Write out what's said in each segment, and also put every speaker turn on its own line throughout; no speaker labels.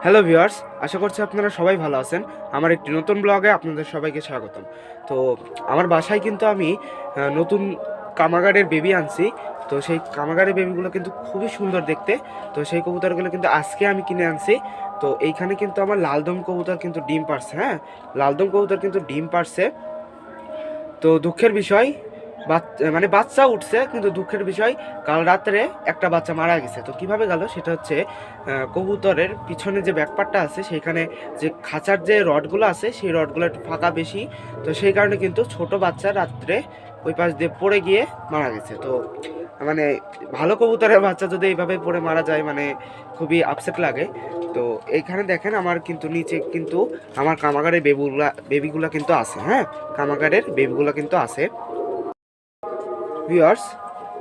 Hello viewers, আশা করছি আপনারা সবাই ভালো আছেন। আমার একটি নতুন ব্লগে আপনাদের সবাইকে স্বাগতম। তো আমার বাসায় কিন্তু আমি নতুন কামাগারের বেবি আনছি। তো সেই কামাগারের বেবিগুলো কিন্তু খুবই সুন্দর দেখতে। তো সেই কবুতরগুলো কিন্তু আজকে আমি কিনে আনছি। তো এইখানে কিন্তু আমার লালদম কবুতর কিন্তু ডিম পারছে। হ্যাঁ, লালদম কবুতর কিন্তু ডিম পারছে। তো দুঃখের বিষয়, বাচ্চা উঠছে, কিন্তু দুঃখের বিষয় কাল রাত্রে একটা বাচ্চা মারা গেছে। তো কিভাবে গেল সেটা হচ্ছে, কবুতরের পিছনে যে ব্যাকপার্টটা আছে সেখানে যে খাঁচার যে রডগুলো আছে সেই রডগুলো একটু ফাঁকা বেশি। তো সেই কারণে কিন্তু ছোট বাচ্চা রাত্রে ওই পাশ দিয়ে পড়ে গিয়ে মারা গেছে। তো মানে ভালো কবুতরের বাচ্চা যদি এইভাবে পড়ে মারা যায়, মানে খুবই আপসেট লাগে। তো এইখানে দেখেন আমার কিন্তু নিচে কিন্তু আমার কামাগারের বেবিগুলা কিন্তু আছে। হ্যাঁ, কামাগারের বেবিগুলো কিন্তু আছে ভিউয়ার্স।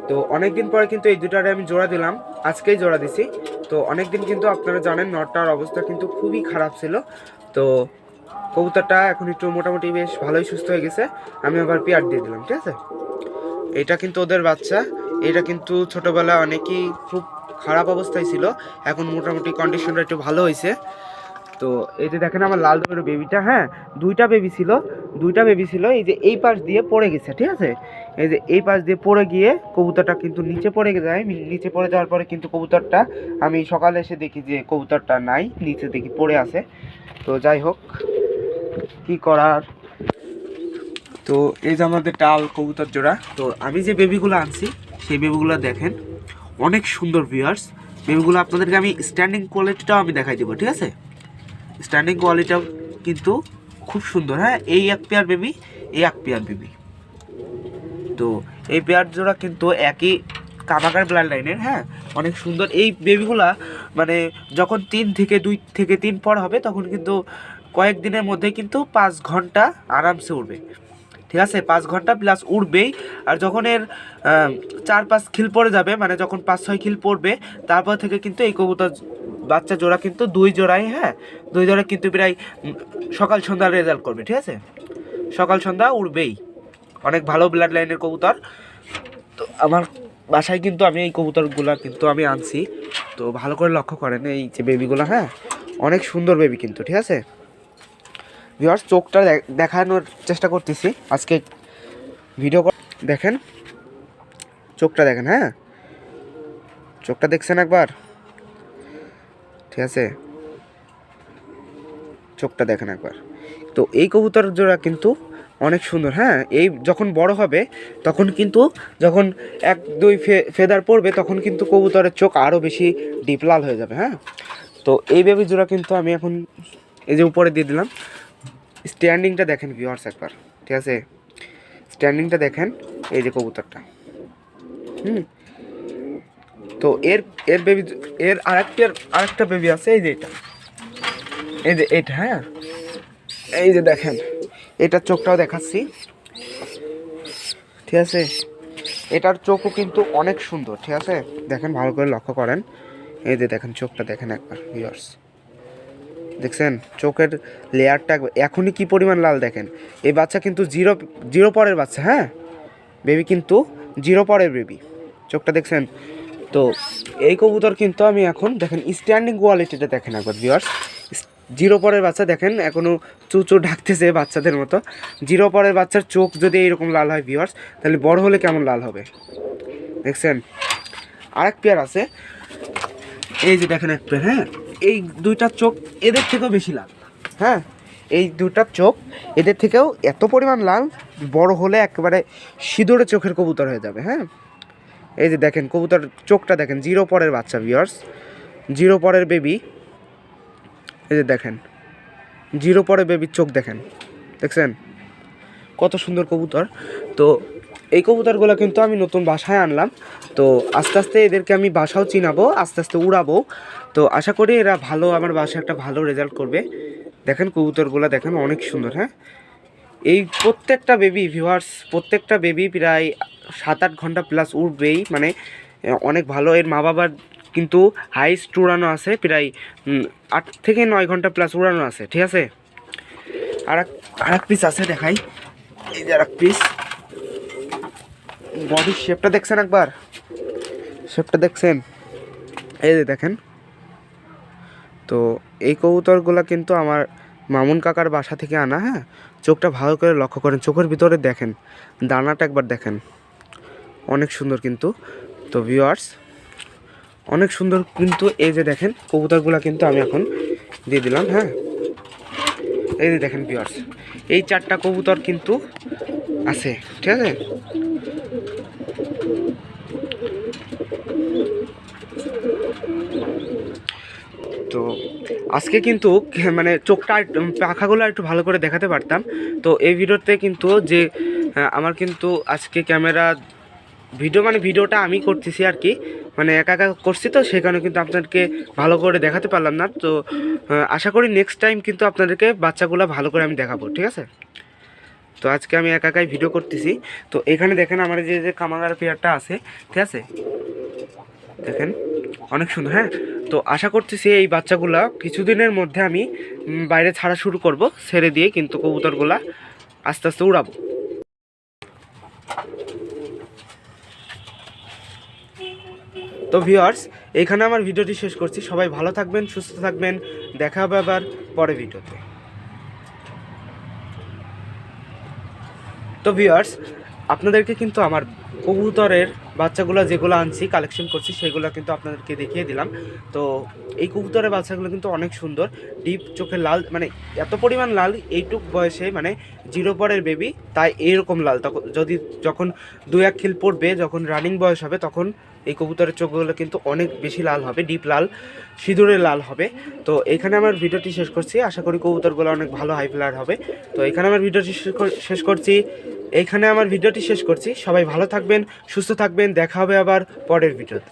তো অনেকদিন পরে কিন্তু এই দুটারে আমি জোড়া দিলাম, আজকেই জোড়া দিছি। তো অনেকদিন কিন্তু আপনারা জানেন নটটার অবস্থা কিন্তু খুবই খারাপ ছিল। তো কবুতরটা এখন একটু মোটামুটি বেশ ভালোই সুস্থ হয়ে গেছে। আমি আবার পেয়ার দিয়ে দিলাম, ঠিক আছে। এটা কিন্তু ওদের বাচ্চা। এটা কিন্তু ছোটোবেলায় অনেকেই খুব খারাপ অবস্থায় ছিল, এখন মোটামুটি কন্ডিশনটা একটু ভালো হয়েছে। তো এই যে দেখেন আমার লাল দমের বেবিটা, হ্যাঁ, দুইটা বেবি ছিল এই যে এই পাশ দিয়ে পড়ে গেছে, ঠিক আছে। এই যে এই পাশ দিয়ে পড়ে গিয়ে কবুতরটা কিন্তু নিচে পড়ে যায়। নিচে পড়ে যাওয়ার পরে কিন্তু কবুতরটা, আমি সকালে এসে দেখি যে কবুতরটা নাই, নিচে দেখি পড়ে আছে। তো যাই হোক, কি করার। তো এই যে আমাদের টাল কবুতর জোড়া। তো আমি যে বেবিগুলো আনছি সেই বেবিগুলো দেখেন অনেক সুন্দর ভিউয়ার্স। বেবিগুলো আপনাদেরকে আমি স্ট্যান্ডিং কোয়ালিটিটাও আমি দেখাই দেবো, ঠিক আছে। স্ট্যান্ডিং কোয়ালিটিটাও কিন্তু খুব সুন্দর। হ্যাঁ, এই এক পেয়ার বেবি, এই এক পেয়ার বেবি। তো এই পেয়ার জোড়া কিন্তু একই কামাগার ব্লাড লাইনের। হ্যাঁ, অনেক সুন্দর এই বেবিগুলা। মানে যখন 2 থেকে 3 পর হবে তখন কিন্তু কয়েকদিনের মধ্যে কিন্তু 5 ঘন্টা আরামসে উঠবে, ঠিক আছে। 5 ঘন্টা প্লাস উঠবেই। আর যখন এর 4-5 খিল পড়ে যাবে, মানে যখন 5-6 খিল পড়বে, তারপর থেকে কিন্তু এই কবুতর বাচ্চা জোড়া কিন্তু 2 জোড়াই, হ্যাঁ, 2 জোড়া কিন্তু প্রায় সকাল সন্ধ্যা রেজাল্ট করবে, ঠিক আছে। সকাল সন্ধ্যা উঠবেই। অনেক ভালো ব্লাড লাইনের কবুতর। তো আমার বাসায় কিন্তু আমি এই কবুতরগুলো কিন্তু আমি আনছি। তো ভালো করে লক্ষ্য করেন এই যে বেবিগুলো, হ্যাঁ, অনেক সুন্দর বেবি কিন্তু, ঠিক আছে। ভিউয়ার্স, চোখটা দেখানোর চেষ্টা করতেছি আজকে ভিডিও। দেখেন চোখটা দেখেন, হ্যাঁ, চোখটা দেখছেন একবার, ঠিক আছে, চোখটা দেখেন একবার। তো এই কবুতর জোড়া কিন্তু অনেক সুন্দর। হ্যাঁ, এই যখন বড় হবে তখন কিন্তু, যখন 1-2 ফেদার পড়বে তখন কিন্তু কবুতরের চোখ আরও বেশি ডিপ লাল হয়ে যাবে। হ্যাঁ, তো এই বেবি জোড়া কিন্তু আমি এখন এই যে উপরে দিয়ে দিলাম। স্ট্যান্ডিংটা দেখেন ভিউয়ার্স একবার, ঠিক আছে, স্ট্যান্ডিংটা দেখেন। এই যে কবুতরটা, তো এর এর বেবি, এর আরেকটা বেবি আছে, এই যে এটা, এই যে এটা, হ্যাঁ, এই যে দেখেন এটার চোখটাও দেখাচ্ছি, ঠিক আছে। এটার চোখও কিন্তু অনেক সুন্দর, ঠিক আছে। দেখেন ভালো করে লক্ষ্য করেন, এই যে দেখেন চোখটা দেখেন একবার ভিউয়ার্স, দেখছেন চোখের লেয়ারটা এখনই কি পরিমাণ লাল দেখেন। এই বাচ্চা কিন্তু জিরো পরের বাচ্চা। হ্যাঁ, বেবি কিন্তু 0 পরের বেবি, চোখটা দেখছেন। তো এই কবুতর কিন্তু আমি এখন দেখেন স্ট্যান্ডিং কোয়ালিটিটা দেখেন একবার ভিউয়ার্স। 0 পরের বাচ্চা দেখেন এখনও চুচু ডাকতেছে বাচ্চাদের মতো। 0 পরের বাচ্চার চোখ যদি এইরকম লাল হয় ভিউয়ার্স, তাহলে বড় হলে কেমন লাল হবে দেখছেন। আরেক পেয়ার আছে, এই যে দেখেন এক পেয়ার। হ্যাঁ, এই দুইটার চোখ এদের থেকেও বেশি লাল। হ্যাঁ, এই দুটার চোখ এদের থেকেও এত পরিমাণ লাল, বড় হলে একেবারে সিঁদুরে চোখের কবুতর হয়ে যাবে। হ্যাঁ, এই যে দেখেন কবুতর চোখটা দেখেন, 0 পরের বাচ্চা ভিউয়ার্স, 0 পরের বেবি। এই যে দেখেন 0 পরের বেবির চোখ দেখেন, দেখছেন কত সুন্দর কবুতর। তো এই কবুতরগুলো কিন্তু আমি নতুন বাসায় আনলাম। তো আস্তে আস্তে এদেরকে আমি বাসাও চিনাবো, আস্তে আস্তে উড়াবো। তো আশা করি এরা ভালো, আমার বাসায় একটা ভালো রেজাল্ট করবে। দেখেন কবুতরগুলো দেখেন অনেক সুন্দর। হ্যাঁ, এই প্রত্যেকটা বেবি ভিউয়ার্স, প্রত্যেকটা বেবি প্রায় 7-8 ঘন্টা প্লাস উঠবেই, মানে অনেক ভালো। এর মা বাবার কিন্তু হাইস্ট উড়ানো আছে প্রায় 8 থেকে 9 ঘন্টা প্লাস উড়ানো আছে, ঠিক আছে। আর এক পিস আছে দেখাই, এই যে আর এক পিস। বডির শেপটা দেখছেন একবার, শেপটা দেখছেন, এই যে দেখেন তো এই কবুতরগুলো কিন্তু আমার মামুন কাকার বাসা থেকে আনা। হ্যাঁ, চোখটা ভালো করে লক্ষ্য করেন, চোখের ভিতরে দেখেন, দানাটা একবার দেখেন, অনেক সুন্দর কিন্তু। তো ভিউয়ার্স অনেক সুন্দর কিন্তু, এই যে দেখেন কবুতরগুলো কিন্তু আমি এখন দিয়ে দিলাম। হ্যাঁ, এই যে দেখেন ভিউয়ার্স, এই 4টা কবুতর কিন্তু আছে, ঠিক আছে। তো আজকে কিন্তু মানে চোখটা পাখাগুলো একটু ভালো করে দেখাতে পারতাম। তো এই ভিডিওতে কিন্তু যে আমার কিন্তু আজকে ক্যামেরা ভিডিওটা আমি করতেছি আর কি, মানে একা একা করছি, তো সেই কারণে কিন্তু আপনাদেরকে ভালো করে দেখাতে পারলাম না। তো আশা করি নেক্সট টাইম কিন্তু আপনাদেরকে বাচ্চাগুলো ভালো করে আমি দেখাবো, ঠিক আছে। তো আজকে আমি একা একাই ভিডিও করতেছি। তো এখানে দেখেন আমার যে যে কামাগার পেয়ারটা আছে, ঠিক আছে, দেখেন অনেক সুন্দর। হ্যাঁ, তো আশা করতেছি এই বাচ্চাগুলা কিছুদিনের মধ্যে আমি বাইরে ছাড়া শুরু করব, ছেড়ে দিয়ে কিন্তু কবুতরগুলা আস্তে আস্তে উড়াবো। তো ভিউয়ার্স এখানে আমার ভিডিওটি শেষ করছি। সবাই ভালো থাকবেন, সুস্থ থাকবেন, দেখা হবে আবার পরে ভিডিওতে। তো ভিউয়ার্স আপনাদেরকে কিন্তু আমার কবুতরের বাচ্চাগুলো যেগুলো আনছি, কালেকশন করছি, সেগুলো কিন্তু আপনাদেরকে দেখিয়ে দিলাম। তো এই কবুতরের বাচ্চাগুলো কিন্তু অনেক সুন্দর, ডিপ চোখের লাল, মানে এত পরিমাণ লাল এইটুক বয়সে, মানে 0 পরের বেবি, তাই এরকম লাল। তখন যখন 2-1 খিল পড়বে, যখন রানিং বয়স হবে, তখন এই কবুতরের চোখগুলো কিন্তু অনেক বেশি লাল হবে, ডিপ লাল, সিঁদুরের লাল হবে। তো এখানে আমার ভিডিওটি শেষ করছি। আশা করি কবুতরগুলো অনেক ভালো হাই ফ্লায়ার হবে। তো এখানে আমার ভিডিওটি শেষ করছি। সবাই ভালো থাকবেন, সুস্থ থাকবেন, দেখা হবে আবার পরের ভিডিওতে।